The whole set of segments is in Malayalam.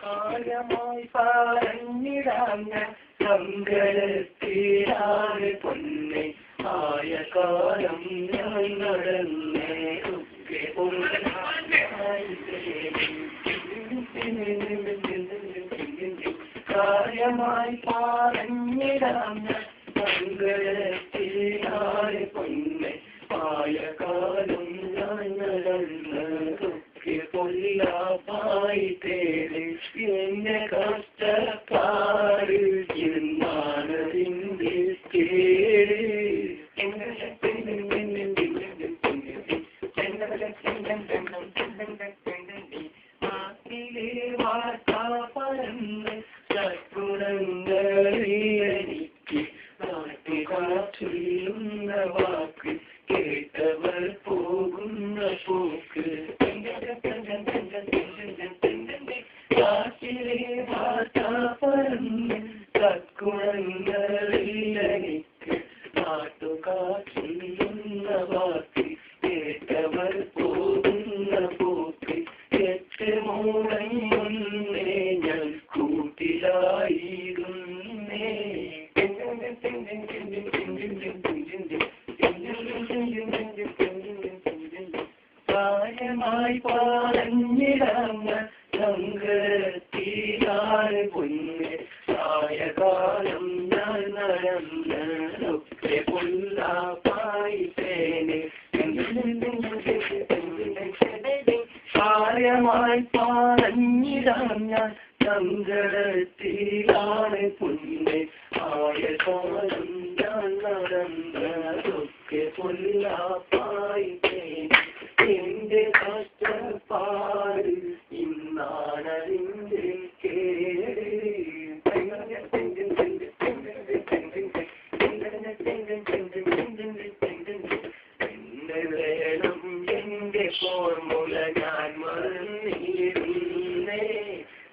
കാലമായി പറഞ്ഞിടാം സങ്കടത്തിലാണ് പൊന്നെ ആയ കാലം ഞാൻ നടന്നേ കാര്യമായി പറഞ്ഞിടാം സങ്കടത്തിലാണ് പൊന്നെ ആയ കാലം ഞാൻ നടന്നതൊക്കെ കൊല്ലാപ്പായി തേടി എന്നെ കഷ്ടപ്പാട് എന്നാണതിൻ്റെ കേട് നാട്ടിലെ വാർത്ത പറന്ന് സൽഗുണങ്ങളിലെനിക്ക് നാട്ടുകാറ്റുന്ന വാക്ക് കേട്ടവർ പോകുന്ന പോക്ക് നാട്ടിലെ വാർത്ത പറന്ന് സൽഗുണങ്ങളിലെനിക്ക് നാട്ടുകാറ്റുന്ന വാക്ക് കേട്ടവർ പോകുന്ന പോക്ക് എട്ട് മൂടങ്ങുന്നേ ഞാൻ കൂട്ടിലായിരുന്നേ പ്രായമായി പറഞ്ഞിടങ്ങ സങ്കടത്തിലാണ് പൊന്നെ ആയ കാലം ഞാൻ നടന്നൊക്കെ പുല്ലാപ്പായി തേനെ പ്രായമായി പറഞ്ഞിടാം ഞാൻ സങ്കടത്തിലാണ് പൊന്നെ ആയ കാലം ഞാൻ നടന്നതൊക്കെ പുല്ലാപ്പായി തേനെ എന്റെ കഷ്ടപ്പാട് ഇന്നാണതിൻ്റെ കേട് എന്റെ വേണം എന്റെ ഫോർമുല ഞാൻ മറന്നിരുന്നേ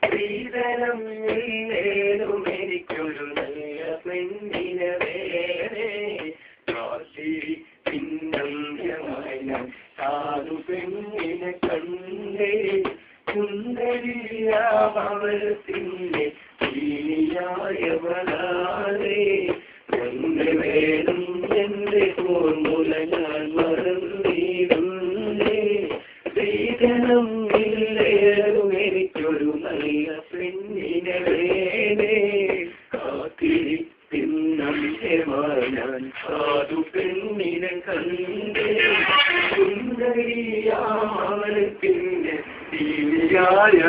ശ്രീധരം ഇല്ലേലും എനിക്കൊരു നല്ല പെണ്ണിനെ വേറെ കാശിരി പിന്നന്യമായി ഞാൻ സാധു പെണ്ണിനെ കണ്ടേ സുന്ദരിയാവൾ പിന്നെ ചീനിയായവളാതെ എന്റെ വേണം എന്റെ ഫോർമുല ഞാൻ മറന്നിരുന്നേ ശ്രീധനം ഇല്ലേലും എനിക്കൊരു നല്ല പെണ്ണിനെ വേണേ കാത്തിരി പിന്നന്യമായി ഞാൻ സാധു പെണ്ണിനെ കണ്ടേ സുന്ദരിയാവൾ പിന്നെ ചീനിയായവളാടെ